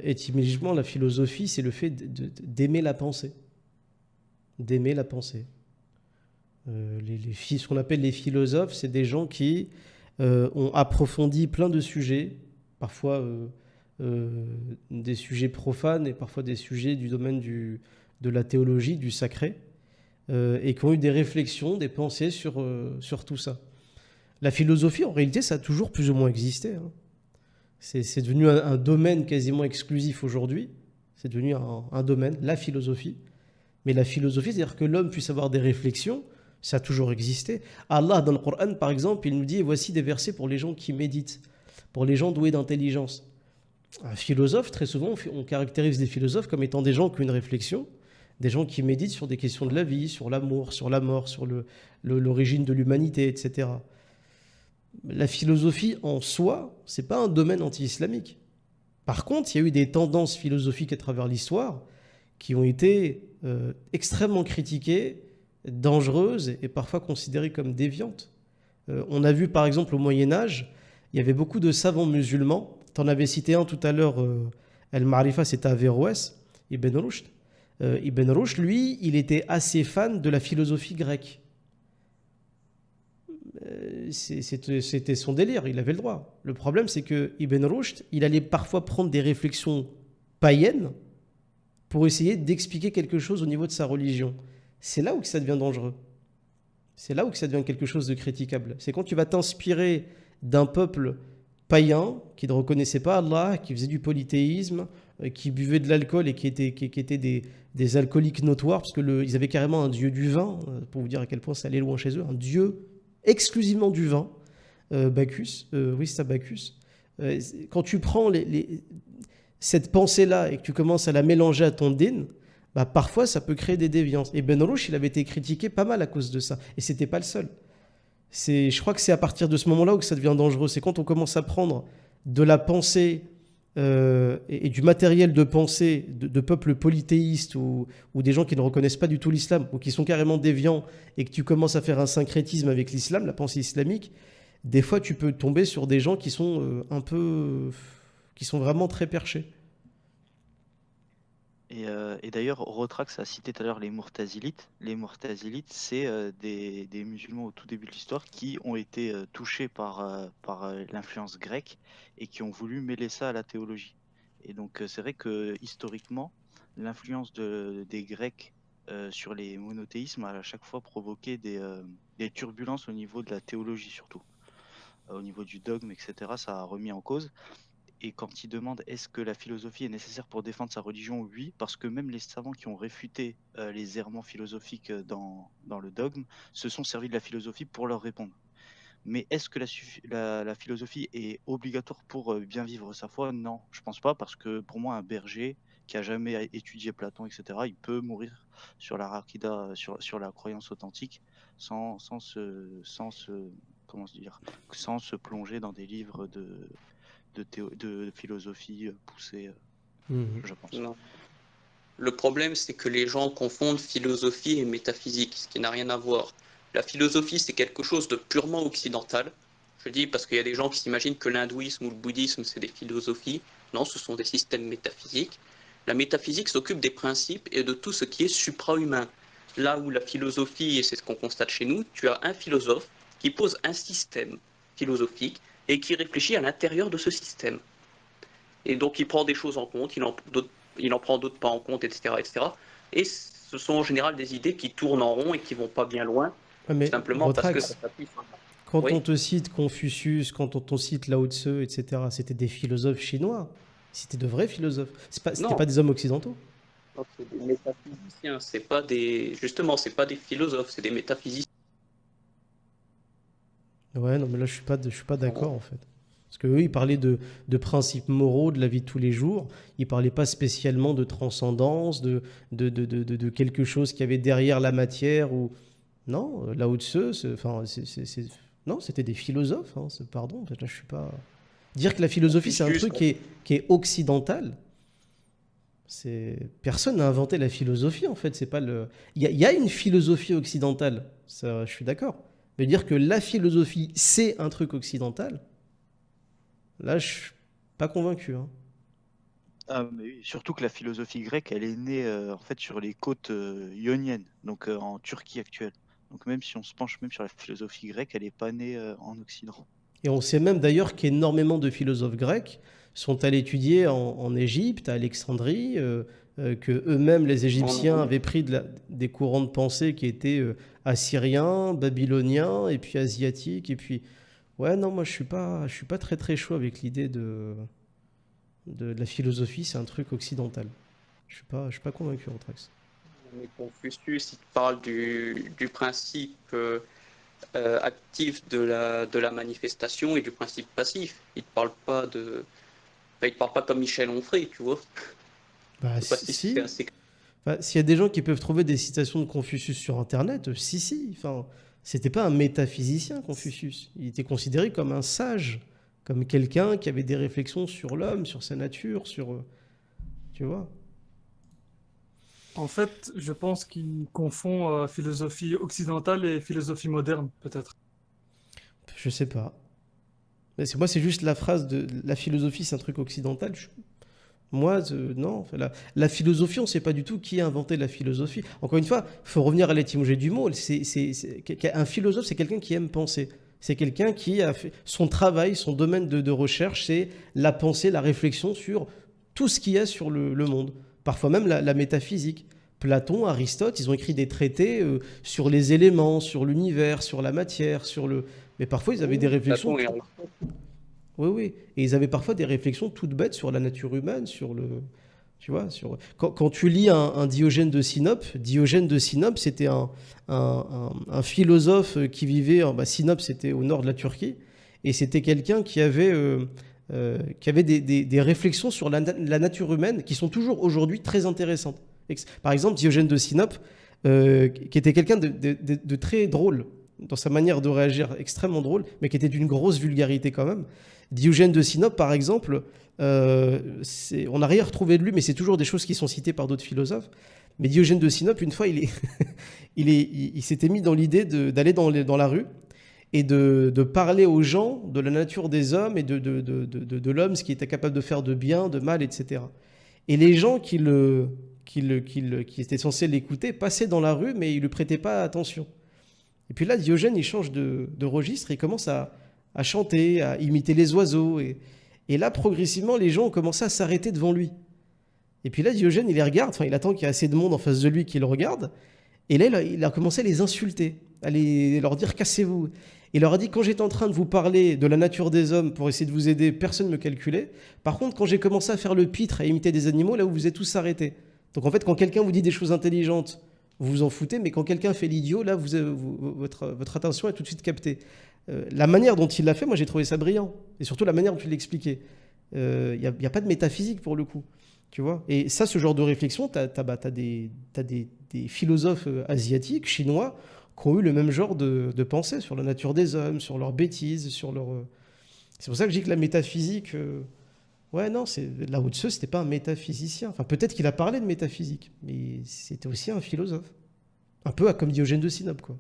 étymologiquement, la philosophie, c'est le fait d'aimer la pensée. D'aimer la pensée. Ce qu'on appelle les philosophes, c'est des gens qui ont approfondi plein de sujets, parfois des sujets profanes et parfois des sujets du domaine de la théologie, du sacré, et qui ont eu des réflexions, des pensées sur tout ça. La philosophie, en réalité, ça a toujours plus ou moins existé. Hein. C'est devenu un domaine quasiment exclusif aujourd'hui. C'est devenu un domaine, la philosophie. Mais la philosophie, c'est-à-dire que l'homme puisse avoir des réflexions, ça a toujours existé. Allah, dans le Coran, par exemple, il nous dit « Voici des versets pour les gens qui méditent, pour les gens doués d'intelligence. » Un philosophe, très souvent, on caractérise les philosophes comme étant des gens qui ont une réflexion, des gens qui méditent sur des questions de la vie, sur l'amour, sur la mort, sur l'origine de l'humanité, etc. La philosophie en soi, ce n'est pas un domaine anti-islamique. Par contre, il y a eu des tendances philosophiques à travers l'histoire qui ont été extrêmement critiquées, dangereuses et parfois considérées comme déviantes. On a vu par exemple au Moyen-Âge, il y avait beaucoup de savants musulmans. Tu en avais cité un tout à l'heure, Al-Ma'rifa, c'était Averroès, Ibn Rushd. Ibn Rushd, lui, il était assez fan de la philosophie grecque. C'était son délire, il avait le droit. Le problème, c'est que Ibn Rushd, il allait parfois prendre des réflexions païennes pour essayer d'expliquer quelque chose au niveau de sa religion. C'est là où ça devient dangereux. C'est là où ça devient quelque chose de critiquable. C'est quand tu vas t'inspirer d'un peuple païen qui ne reconnaissait pas Allah, qui faisait du polythéisme, qui buvait de l'alcool et qui étaient des alcooliques notoires, parce qu'ils avaient carrément un dieu du vin, pour vous dire à quel point ça allait loin chez eux, un dieu exclusivement du vin, Bacchus, oui c'est ça Bacchus. Quand tu prends cette pensée-là et que tu commences à la mélanger à ton din, bah parfois ça peut créer des déviances. Et Ben Rushd, il avait été critiqué pas mal à cause de ça. Et c'était pas le seul. Je crois que c'est à partir de ce moment-là où ça devient dangereux. C'est quand on commence à prendre de la pensée et du matériel de pensée de peuples polythéistes ou des gens qui ne reconnaissent pas du tout l'islam ou qui sont carrément déviants et que tu commences à faire un syncrétisme avec l'islam, la pensée islamique, des fois tu peux tomber sur des gens qui sont qui sont vraiment très perchés. Et d'ailleurs, Rotrax a cité tout à l'heure les Mu'tazilites. Les Mu'tazilites, c'est des musulmans au tout début de l'histoire qui ont été touchés par l'influence grecque et qui ont voulu mêler ça à la théologie. Et donc, c'est vrai que historiquement, l'influence des Grecs sur les monothéismes a à chaque fois provoqué des turbulences au niveau de la théologie, surtout. Au niveau du dogme, etc., ça a remis en cause. Et quand il demande est-ce que la philosophie est nécessaire pour défendre sa religion, oui, parce que même les savants qui ont réfuté les errements philosophiques dans le dogme se sont servis de la philosophie pour leur répondre. Mais est-ce que la philosophie est obligatoire pour bien vivre sa foi? Non, je pense pas, parce que pour moi, un berger qui a jamais étudié Platon, etc., il peut mourir sur la Rakida, sur la croyance authentique, sans comment se dire, sans se plonger dans des livres de philosophie poussée, je pense. Non. Le problème, c'est que les gens confondent philosophie et métaphysique, ce qui n'a rien à voir. La philosophie, c'est quelque chose de purement occidental. Je dis parce qu'il y a des gens qui s'imaginent que l'hindouisme ou le bouddhisme, c'est des philosophies. Non, ce sont des systèmes métaphysiques. La métaphysique s'occupe des principes et de tout ce qui est supra-humain. Là où la philosophie, et c'est ce qu'on constate chez nous, tu as un philosophe qui pose un système philosophique et qui réfléchit à l'intérieur de ce système. Et donc il prend des choses en compte, il en prend d'autres pas en compte, etc., etc. Et ce sont en général des idées qui tournent en rond et qui vont pas bien loin, Ouais, mais simplement parce que ça Rotrax, s'appuie sur... quand on Oui, te cite Confucius, quand on te cite Lao Tse, etc., c'était des philosophes chinois. C'était de vrais philosophes. C'était pas non, des hommes occidentaux. non, c'est des métaphysiciens, c'est pas des... Justement, c'est pas des philosophes, c'est des métaphysiciens. Ouais, non, mais là, je suis pas d'accord, en fait. Parce qu'eux, ils parlaient de principes moraux de la vie de tous les jours. Ils parlaient pas spécialement de transcendance, de quelque chose qu'il y avait derrière la matière. Ou... Non, Lao Tse, enfin, non, c'était des philosophes. Hein, pardon, en fait, là, je suis pas... Dire que la philosophie, c'est un Confucius, truc qui est occidental, personne n'a inventé la philosophie, en fait. C'est pas le... Il y a une philosophie occidentale, ça, je suis d'accord. Mais dire que la philosophie, c'est un truc occidental, là, je suis pas convaincu. Hein. Ah, mais oui, surtout que la philosophie grecque, elle est née en fait sur les côtes ioniennes, donc en Turquie actuelle. Donc même si on se penche même sur la philosophie grecque, elle n'est pas née en Occident. Et on sait même d'ailleurs qu'énormément de philosophes grecs sont allés étudier en Égypte, à Alexandrie, que eux-mêmes, les Égyptiens, En- avaient pris des courants de pensée qui étaient assyriens, babyloniens, et puis asiatiques. Et puis, ouais, non, moi, je suis pas très très chaud avec l'idée de la philosophie, c'est un truc occidental. Je suis pas convaincu, Rotrax. Mais Confucius, il te parle du principe actif de la manifestation et du principe passif. Il ne te parle pas il te parle pas comme Michel Onfray, tu vois. Bah, Le passif, c'est si. assez. Enfin, s'il y a des gens qui peuvent trouver des citations de Confucius sur Internet, si, si. Enfin, c'était pas un métaphysicien, Confucius. Il était considéré comme un sage, comme quelqu'un qui avait des réflexions sur l'homme, sur sa nature, sur. Tu vois. En fait, je pense qu'il confond philosophie occidentale et philosophie moderne, peut-être. Je sais pas. Moi, c'est juste la phrase de la philosophie, c'est un truc occidental. Moi, non. Enfin, la philosophie, on ne sait pas du tout qui a inventé la philosophie. Encore une fois, il faut revenir à l'étymologie du mot. Un philosophe, c'est quelqu'un qui aime penser. C'est quelqu'un qui a fait son travail, son domaine de recherche, c'est la pensée, la réflexion sur tout ce qu'il y a sur le monde. Parfois même la métaphysique. Platon, Aristote, ils ont écrit des traités sur les éléments, sur l'univers, sur la matière, sur le. Mais parfois, ils avaient des réflexions. Platon et Aristote. Oui, oui. Et ils avaient parfois des réflexions toutes bêtes sur la nature humaine, sur le. Tu vois, quand tu lis un Diogène de Sinope, c'était un philosophe qui vivait. Sinope, c'était au nord de la Turquie. Et c'était quelqu'un qui avait des réflexions sur la nature humaine qui sont toujours aujourd'hui très intéressantes. Par exemple, Diogène de Sinope, qui était quelqu'un de très drôle dans sa manière de réagir, extrêmement drôle, mais qui était d'une grosse vulgarité quand même. Diogène de Sinope, par exemple, on n'a rien retrouvé de lui, mais c'est toujours des choses qui sont citées par d'autres philosophes. Mais Diogène de Sinope, une fois, il s'était mis dans l'idée d'aller dans la rue et de parler aux gens de la nature des hommes et de l'homme, ce qu'il était capable de faire de bien, de mal, etc. Et les gens qui étaient censés l'écouter passaient dans la rue, mais ils ne lui prêtaient pas attention. Et puis là, Diogène, il change de registre, il commence à chanter, à imiter les oiseaux. Et là, progressivement, les gens ont commencé à s'arrêter devant lui. Et puis là, Diogène, il les regarde, enfin, il attend qu'il y ait assez de monde en face de lui qui le regarde. Et là, il a commencé à les insulter, à leur dire « cassez-vous ». Il leur a dit « quand j'étais en train de vous parler de la nature des hommes pour essayer de vous aider, personne ne me calculait. Par contre, quand j'ai commencé à faire le pitre, à imiter des animaux, là où vous êtes tous arrêtés. Donc en fait, quand quelqu'un vous dit des choses intelligentes, vous vous en foutez, mais quand quelqu'un fait l'idiot, là, votre attention est tout de suite captée. » La manière dont il l'a fait, moi j'ai trouvé ça brillant. Et surtout la manière dont il l'expliquait. Il n'y a pas de métaphysique pour le coup. Tu vois. Et ça, ce genre de réflexion, tu as des philosophes asiatiques, chinois, qui ont eu le même genre de pensée sur la nature des hommes, sur leurs bêtises, sur leur. C'est pour ça que je dis que la métaphysique. Ouais, non, Lao Tse, c'était pas un métaphysicien. Enfin, peut-être qu'il a parlé de métaphysique, mais c'était aussi un philosophe. Un peu comme Diogène de Sinope, quoi.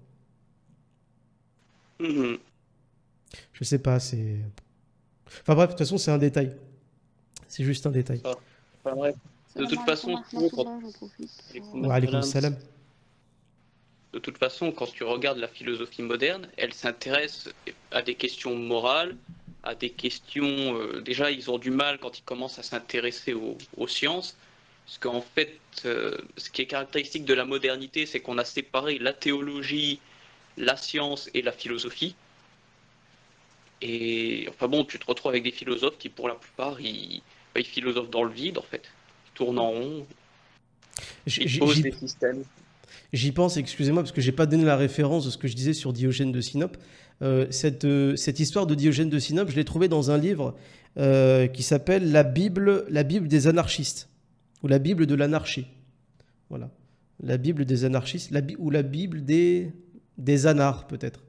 Mhm. Je sais pas, c'est. Enfin bref, de toute façon, c'est un détail. C'est juste un détail. Ça. Enfin, bref. De toute façon, Wa alaykoum salam. De toute façon, quand tu regardes la philosophie moderne, elle s'intéresse à des questions morales, à des questions. Déjà, ils ont du mal quand ils commencent à s'intéresser aux sciences, parce qu'en fait, ce qui est caractéristique de la modernité, c'est qu'on a séparé la théologie, la science et la philosophie. Et enfin bon, tu te retrouves avec des philosophes qui, pour la plupart, ils philosophent dans le vide, en fait. Ils tournent en rond, ils posent des systèmes. J'y pense, excusez-moi, parce que j'ai pas donné la référence de ce que je disais sur Diogène de Sinope. Cette histoire de Diogène de Sinope, je l'ai trouvée dans un livre qui s'appelle la Bible des anarchistes, ou la Bible de l'anarchie. Voilà. La Bible des anarchistes, ou la Bible des anards, peut-être.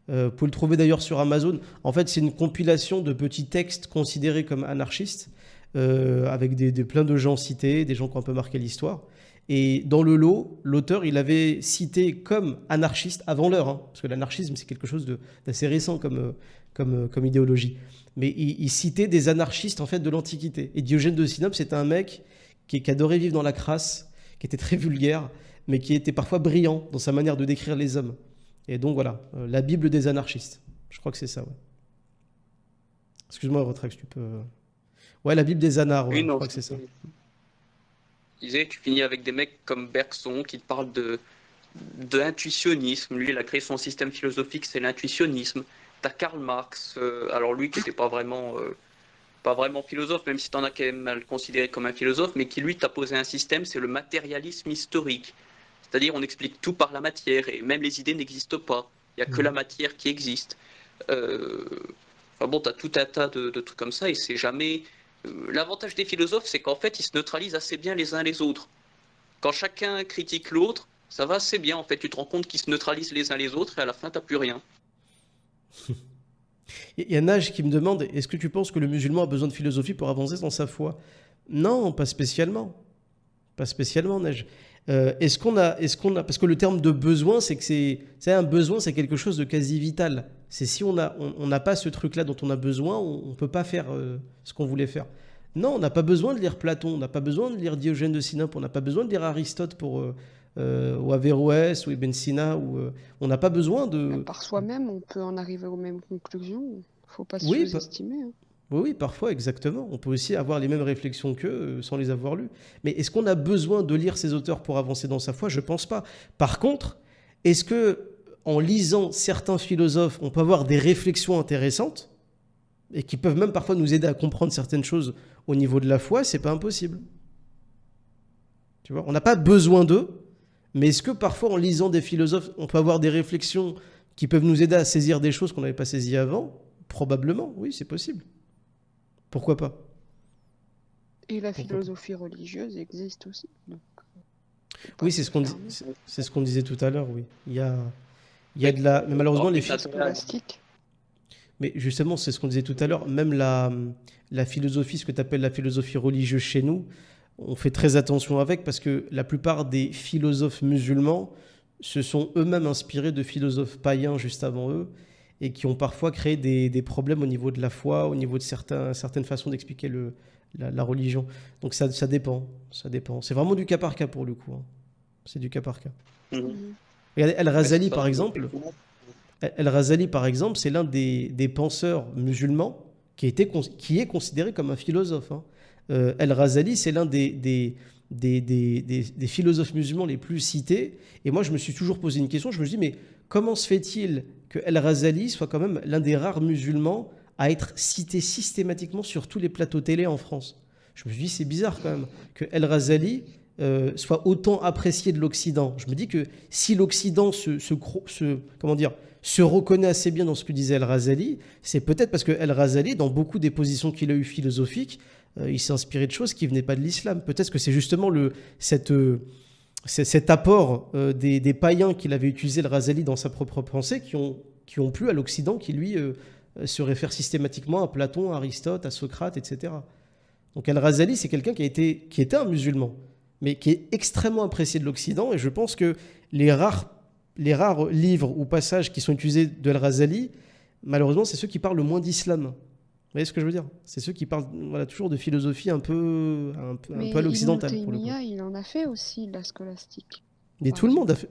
Vous pouvez le trouver d'ailleurs sur Amazon. En fait, c'est une compilation de petits textes considérés comme anarchistes, avec plein de gens cités, des gens qui ont un peu marqué l'histoire. Et dans le lot, l'auteur, il avait cité comme anarchiste avant l'heure, hein, parce que l'anarchisme, c'est quelque chose d'assez récent comme idéologie. Mais il citait des anarchistes en fait de l'Antiquité. Et Diogène de Sinope, c'était un mec qui adorait vivre dans la crasse, qui était très vulgaire, mais qui était parfois brillant dans sa manière de décrire les hommes. Et donc voilà, la Bible des anarchistes. Je crois que c'est ça, ouais. Excuse-moi, Retrax, tu peux... Ouais, la Bible des anards, ouais, Oui, je non, crois que c'est ça. je disais, tu finis avec des mecs comme Bergson qui te parlent de intuitionnisme. Lui, il a créé son système philosophique, c'est l'intuitionnisme. T'as Karl Marx, alors lui qui n'était pas vraiment philosophe, même si t'en as quand même mal considéré comme un philosophe, mais qui lui t'a posé un système, c'est le matérialisme historique. C'est-à-dire on explique tout par la matière, et même les idées n'existent pas. Il n'y a que la matière qui existe. Euh, Enfin bon, t'as tout un tas de trucs comme ça, et c'est jamais... L'avantage des philosophes, c'est qu'en fait, ils se neutralisent assez bien les uns les autres. Quand chacun critique l'autre, ça va assez bien, en fait. Tu te rends compte qu'ils se neutralisent les uns les autres, et à la fin, t'as plus rien. Il y a Nage qui me demande, est-ce que tu penses que le musulman a besoin de philosophie pour avancer dans sa foi? Non, pas spécialement. Pas spécialement, Nage. Est-ce qu'on a, parce que le terme de besoin, c'est que c'est un besoin, c'est quelque chose de quasi vital. C'est si on n'a pas ce truc-là dont on a besoin, on ne peut pas faire ce qu'on voulait faire. Non, on n'a pas besoin de lire Platon, on n'a pas besoin de lire Diogène de Sinope, on n'a pas besoin de lire Aristote ou Averroès ou Ibn Sina, on n'a pas besoin de... Par soi-même, on peut en arriver aux mêmes conclusions. Il ne faut pas se Oui, sous-estimer. Hein. oui, parfois, exactement. On peut aussi avoir les mêmes réflexions qu'eux sans les avoir lues. Mais est-ce qu'on a besoin de lire ces auteurs pour avancer dans sa foi? Je ne pense pas. Par contre, est-ce que en lisant certains philosophes, on peut avoir des réflexions intéressantes et qui peuvent même parfois nous aider à comprendre certaines choses au niveau de la foi? C'est pas impossible. Tu vois, on n'a pas besoin d'eux, mais est-ce que parfois en lisant des philosophes, on peut avoir des réflexions qui peuvent nous aider à saisir des choses qu'on n'avait pas saisies avant? Probablement, oui, c'est possible. Pourquoi pas? Et la Pourquoi philosophie religieuse existe aussi. Donc, Oui, c'est ce qu'on disait tout à l'heure, oui. Il y a de la... Mais malheureusement, les scolastique. Mais justement, c'est ce qu'on disait tout à l'heure, même la philosophie, ce que tu appelles la philosophie religieuse chez nous, on fait très attention avec parce que la plupart des philosophes musulmans se sont eux-mêmes inspirés de philosophes païens juste avant eux et qui ont parfois créé des problèmes au niveau de la foi, au niveau de certaines façons d'expliquer la religion. Donc ça dépend, ça dépend. C'est vraiment du cas par cas pour le coup. Hein. C'est du cas par cas. Regardez, El-Razali, par exemple, c'est l'un des penseurs musulmans qui est considéré comme un philosophe. Hein. El-Razali, c'est l'un des philosophes musulmans les plus cités. Et moi, je me suis toujours posé une question. Je me suis dit, mais comment se fait-il que El-Razali soit quand même l'un des rares musulmans à être cité systématiquement sur tous les plateaux télé en France? Je me suis dit, c'est bizarre quand même que El-Razali soit autant apprécié de l'Occident. Je me dis que si l'Occident se reconnaît assez bien dans ce que disait El-Razali, c'est peut-être parce que El-Razali, dans beaucoup des positions qu'il a eues philosophiques, il s'est inspiré de choses qui ne venaient pas de l'islam. Peut-être que c'est justement cet apport des païens qu'il avait utilisé, El-Razali, dans sa propre pensée, qui ont plu à l'Occident, qui lui se réfère systématiquement à Platon, à Aristote, à Socrate, etc. Donc El-Razali, c'est quelqu'un qui était un musulman, mais qui est extrêmement apprécié de l'Occident, et je pense que les rares livres ou passages qui sont utilisés de El-Razali, malheureusement, c'est ceux qui parlent le moins d'islam. Vous voyez ce que je veux dire? C'est ceux qui parlent toujours de philosophie un peu à l'occidentale. Ibn Taymiyyah, il en a fait aussi de la scolastique. Mais tout le monde a fait.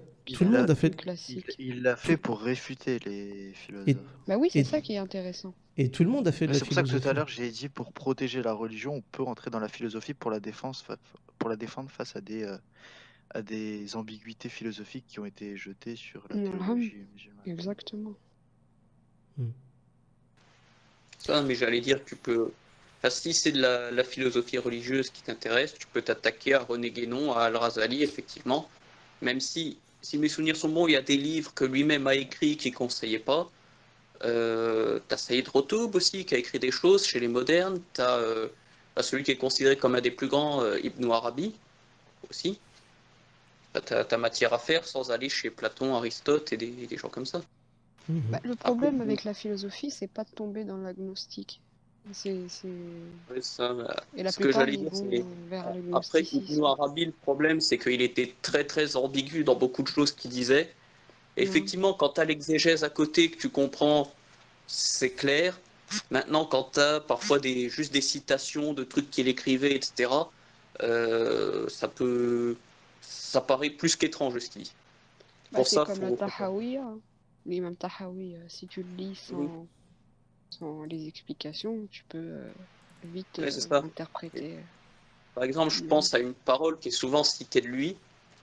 Il l'a fait pour réfuter les philosophes. Bah oui, c'est ça qui est intéressant. Et tout le monde a fait de la C'est pour ça philosophie. que tout à l'heure, j'ai dit, pour protéger la religion, on peut entrer dans la philosophie pour la défendre face à des ambiguïtés philosophiques qui ont été jetées sur la théologie musulmane. Exactement. Ça, mais j'allais dire, tu peux... Enfin, si c'est de la philosophie religieuse qui t'intéresse, tu peux t'attaquer à René Guénon, à Al-Razali, effectivement. Même si mes souvenirs sont bons, il y a des livres que lui-même a écrits qu'il ne conseillait pas. T'as Saïd Rotoub aussi, qui a écrit des choses chez les modernes. T'as celui qui est considéré comme un des plus grands, Ibn Arabi, aussi. T'as matière à faire sans aller chez Platon, Aristote et des gens comme ça. Bah, le problème avec la philosophie, c'est pas de tomber dans l'agnostique. Ouais, ça, Et la ce que plupart j'allais ils dire, vont c'est... vers Après, l'agnosticisme. Ibn Arabi, le problème, c'est qu'il était très très ambigu dans beaucoup de choses qu'il disait. Et effectivement, quand tu as l'exégèse à côté, que tu comprends c'est clair. Maintenant, quand tu as parfois juste des citations de trucs qu'il écrivait, etc., ça paraît plus qu'étrange ce qu'il dit. Bah, Pour c'est ça, comme la faut... Tahawiya. L'imam Tahawi, si tu le lis Oui, sans les explications, tu peux vite ouais, c'est ça. interpréter. Par exemple, je le- pense à une parole qui est souvent citée de lui,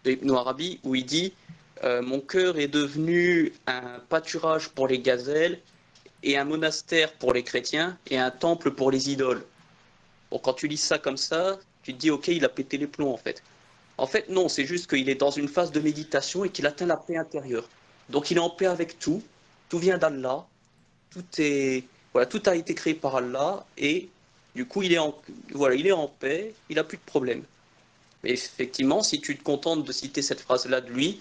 de Ibn Arabi, où il dit Mon cœur est devenu un pâturage pour les gazelles, et un monastère pour les chrétiens, et un temple pour les idoles. Bon, quand tu lis ça comme ça, tu te dis Ok, il a pété les plombs en fait. En fait, non, c'est juste qu'il est dans une phase de méditation et qu'il atteint la paix intérieure. Donc il est en paix avec tout vient d'Allah, tout est, voilà, tout a été créé par Allah, et du coup voilà, il est en paix, il n'a plus de problème. Mais effectivement, si tu te contentes de citer cette phrase-là de lui,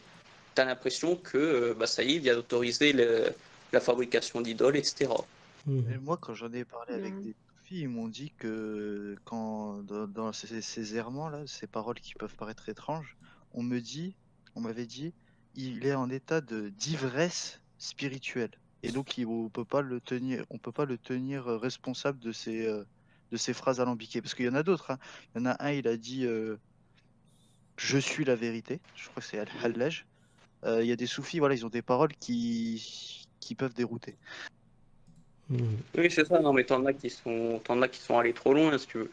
tu as l'impression que bah, ça y est, il vient d'autoriser la fabrication d'idoles, etc. Et moi, quand j'en ai parlé avec Non. des soufis, ils m'ont dit que dans ces errements-là, ces paroles qui peuvent paraître étranges, on m'avait dit, il est en état d'ivresse spirituelle. Et donc, on peut pas le tenir responsable de ces phrases alambiquées. Parce qu'il y en a d'autres, hein. Il y en a un, il a dit je suis la vérité. Je crois que c'est Al-Hallaj. Il y a des soufis, voilà, ils ont des paroles qui peuvent dérouter. Oui, c'est ça, non, mais t'en as qui sont allés trop loin, si tu veux.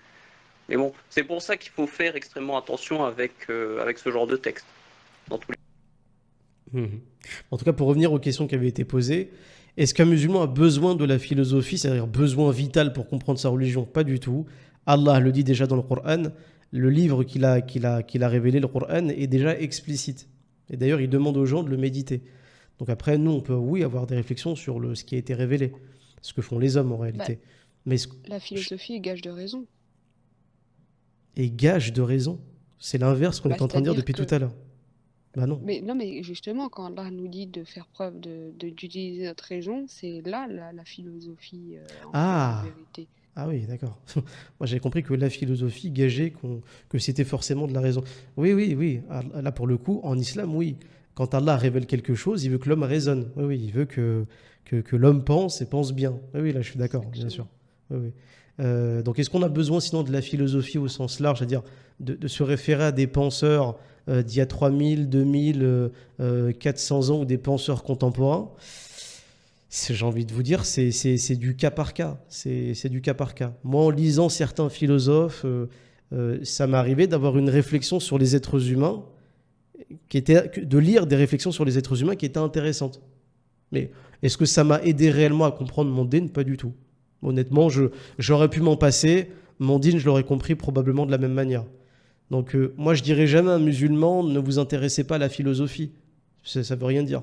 Mais bon, c'est pour ça qu'il faut faire extrêmement attention avec ce genre de texte. Dans tous les... En tout cas, pour revenir aux questions qui avaient été posées, est-ce qu'un musulman a besoin de la philosophie, c'est-à-dire besoin vital pour comprendre sa religion? Pas du tout. Allah le dit déjà dans le Coran, le livre qu'il a révélé, le Coran, est déjà explicite. Et d'ailleurs, il demande aux gens de le méditer. Donc après, nous, on peut, oui, avoir des réflexions sur ce qui a été révélé, ce que font les hommes en Bah, réalité. Mais la philosophie est gage de raison. et gage de raison, c'est l'inverse qu'on Bah, est en train de dire c'est-à-dire depuis que tout à l'heure. Bah non. Mais non, mais justement, quand Allah nous dit de faire preuve d'utiliser notre raison, c'est là la philosophie, en Ah, vérité. ah oui, d'accord. Moi, j'avais compris que la philosophie gageait que c'était forcément de la raison. Oui, oui, oui. Ah, là, pour le coup, en islam, oui. Quand Allah révèle quelque chose, il veut que l'homme raisonne. Oui, oui, il veut que l'homme pense et pense bien. Oui, oui, là, je suis d'accord, bien sûr. Exactement. Oui, oui. Donc, est-ce qu'on a besoin sinon de la philosophie au sens large, c'est-à-dire de se référer à des penseurs d'il y a 3000, 2000, 400 ans ou des penseurs contemporains? J'ai envie de vous dire, c'est du cas par cas. C'est du cas par cas. Moi, en lisant certains philosophes, ça m'est arrivé d'avoir une réflexion sur les êtres humains, de lire des réflexions sur les êtres humains qui étaient intéressantes. Mais est-ce que ça m'a aidé réellement à comprendre mon dîn? Pas du tout. Honnêtement, j'aurais pu m'en passer. Mon dîn, je l'aurais compris probablement de la même manière. Donc, moi, je dirais jamais à un musulman, ne vous intéressez pas à la philosophie. Ça ne veut rien dire.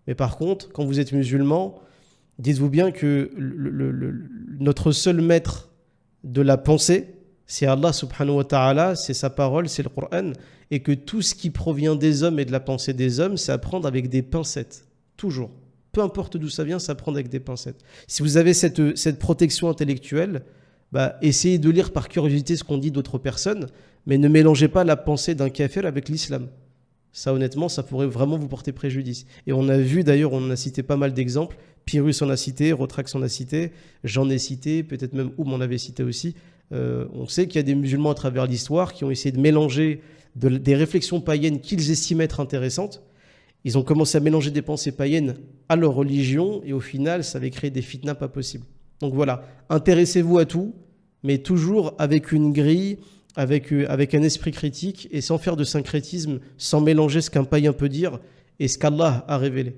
Mais par contre, quand vous êtes musulman, dites-vous bien que notre seul maître de la pensée, c'est Allah subhanahu wa ta'ala, c'est sa parole, c'est le Coran, et que tout ce qui provient des hommes et de la pensée des hommes, c'est à prendre avec des pincettes. Toujours. Peu importe d'où ça vient, c'est à prendre avec des pincettes. Si vous avez cette protection intellectuelle, bah, essayez de lire par curiosité ce qu'on dit d'autres personnes, mais ne mélangez pas la pensée d'un kafir avec l'islam. Ça, honnêtement, ça pourrait vraiment vous porter préjudice. Et on a vu, d'ailleurs, on a cité pas mal d'exemples. Pyrrhus en a cité, Rotrax en a cité, j'en ai cité, peut-être même Oum en avait cité aussi. On sait qu'il y a des musulmans à travers l'histoire qui ont essayé de mélanger des réflexions païennes qu'ils estimaient être intéressantes. Ils ont commencé à mélanger des pensées païennes à leur religion, et au final, ça avait créé des fitnas pas possibles. Donc voilà, intéressez-vous à tout, mais toujours avec une grille, avec un esprit critique, et sans faire de syncrétisme, sans mélanger ce qu'un païen peut dire et ce qu'Allah a révélé.